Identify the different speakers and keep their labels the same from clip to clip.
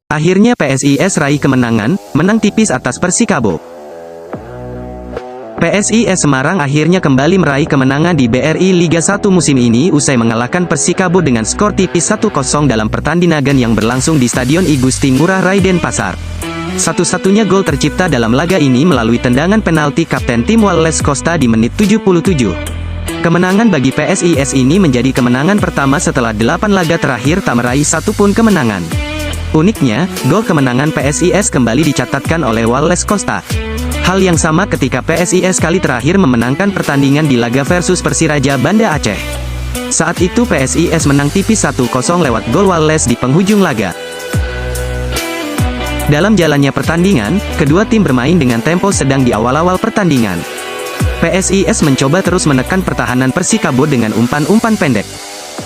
Speaker 1: Akhirnya PSIS raih kemenangan, menang tipis atas Persikabo. PSIS Semarang akhirnya kembali meraih kemenangan di BRI Liga 1 musim ini usai mengalahkan Persikabo dengan skor tipis 1-0 dalam pertandingan yang berlangsung di Stadion I Gusti Ngurah Rai Denpasar. Satu-satunya gol tercipta dalam laga ini melalui tendangan penalti kapten tim Wallace Costa di menit 77. Kemenangan bagi PSIS ini menjadi kemenangan pertama setelah 8 laga terakhir tak meraih satupun kemenangan. Uniknya, gol kemenangan PSIS kembali dicatatkan oleh Wallace Costa. Hal yang sama ketika PSIS kali terakhir memenangkan pertandingan di laga versus Persiraja Banda Aceh. Saat itu PSIS menang tipis 1-0 lewat gol Wallace di penghujung laga. Dalam jalannya pertandingan, kedua tim bermain dengan tempo sedang di awal-awal pertandingan. PSIS mencoba terus menekan pertahanan Persikabo dengan umpan-umpan pendek.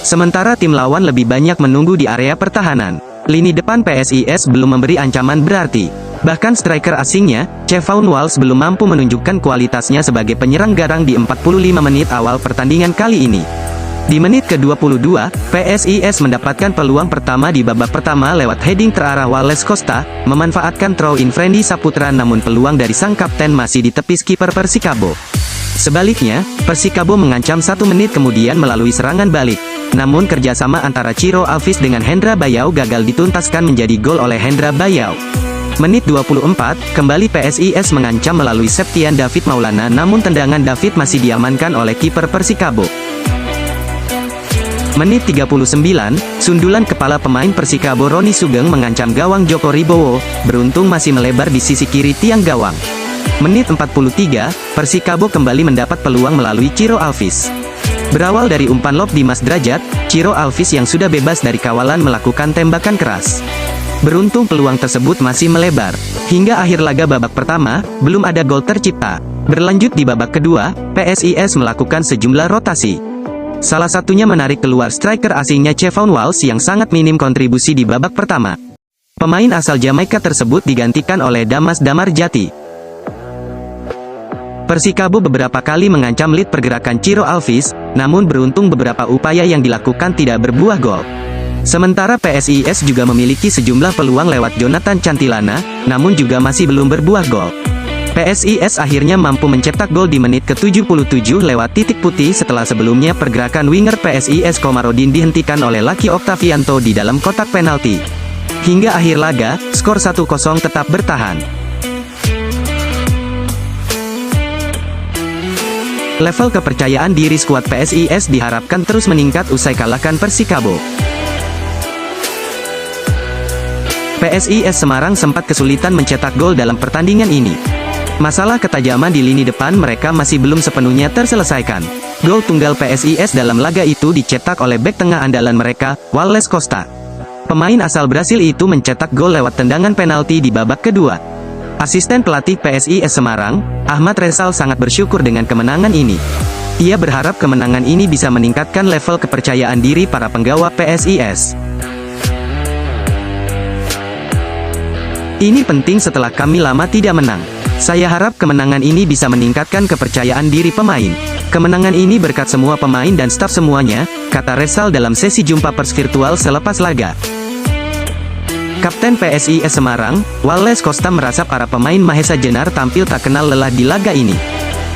Speaker 1: Sementara tim lawan lebih banyak menunggu di area pertahanan. Lini depan PSIS belum memberi ancaman berarti. Bahkan striker asingnya, Kevin Walsh belum mampu menunjukkan kualitasnya sebagai penyerang garang di 45 menit awal pertandingan kali ini. Di menit ke-22, PSIS mendapatkan peluang pertama di babak pertama lewat heading terarah Wallace Costa, memanfaatkan throw-in Friendly Saputra namun peluang dari sang kapten masih ditepis kiper Persikabo. Sebaliknya, Persikabo mengancam 1 menit kemudian melalui serangan balik. Namun kerjasama antara Ciro Alvis dengan Hendra Bayau gagal dituntaskan menjadi gol oleh Hendra Bayau. Menit 24, kembali PSIS mengancam melalui Septian David Maulana namun tendangan David masih diamankan oleh kiper Persikabo. Menit 39, sundulan kepala pemain Persikabo Roni Sugeng mengancam gawang Joko Ribowo, beruntung masih melebar di sisi kiri tiang gawang. Menit 43, Persikabo kembali mendapat peluang melalui Ciro Alvis. Berawal dari umpan lob Dimas Drajat, Ciro Alvis yang sudah bebas dari kawalan melakukan tembakan keras. Beruntung peluang tersebut masih melebar. Hingga akhir laga babak pertama, belum ada gol tercipta. Berlanjut di babak kedua, PSIS melakukan sejumlah rotasi. Salah satunya menarik keluar striker asingnya Kevin Walsh yang sangat minim kontribusi di babak pertama. Pemain asal Jamaika tersebut digantikan oleh Damas Damarjati. Persikabo beberapa kali mengancam lead pergerakan Ciro Alvis, namun beruntung beberapa upaya yang dilakukan tidak berbuah gol. Sementara PSIS juga memiliki sejumlah peluang lewat Jonathan Cantilana, namun juga masih belum berbuah gol. PSIS akhirnya mampu mencetak gol di menit ke-77 lewat titik putih setelah sebelumnya pergerakan winger PSIS Komarudin dihentikan oleh Lucky Oktavianto di dalam kotak penalti. Hingga akhir laga, skor 1-0 tetap bertahan. Level kepercayaan diri skuad PSIS diharapkan terus meningkat usai kalahkan Persikabo. PSIS Semarang sempat kesulitan mencetak gol dalam pertandingan ini. Masalah ketajaman di lini depan mereka masih belum sepenuhnya terselesaikan. Gol tunggal PSIS dalam laga itu dicetak oleh bek tengah andalan mereka, Wallace Costa. Pemain asal Brasil itu mencetak gol lewat tendangan penalti di babak kedua. Asisten pelatih PSIS Semarang, Ahmad Resal sangat bersyukur dengan kemenangan ini. Ia berharap kemenangan ini bisa meningkatkan level kepercayaan diri para penggawa PSIS. Ini penting setelah kami lama tidak menang. Saya harap kemenangan ini bisa meningkatkan kepercayaan diri pemain. Kemenangan ini berkat semua pemain dan staf semuanya, kata Resal dalam sesi jumpa pers virtual selepas laga. Kapten PSIS Semarang, Wallace Costa merasa para pemain Mahesa Jenar tampil tak kenal lelah di laga ini.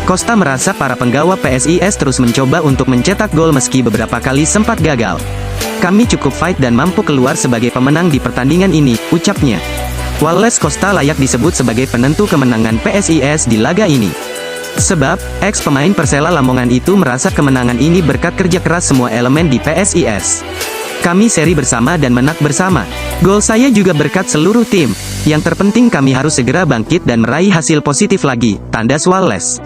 Speaker 1: Costa merasa para penggawa PSIS terus mencoba untuk mencetak gol meski beberapa kali sempat gagal. Kami cukup fight dan mampu keluar sebagai pemenang di pertandingan ini, ucapnya. Wallace Costa layak disebut sebagai penentu kemenangan PSIS di laga ini. Sebab, ex-pemain Persela Lamongan itu merasa kemenangan ini berkat kerja keras semua elemen di PSIS. Kami seri bersama dan menang bersama. Gol saya juga berkat seluruh tim. Yang terpenting kami harus segera bangkit dan meraih hasil positif lagi, tandas Wallace.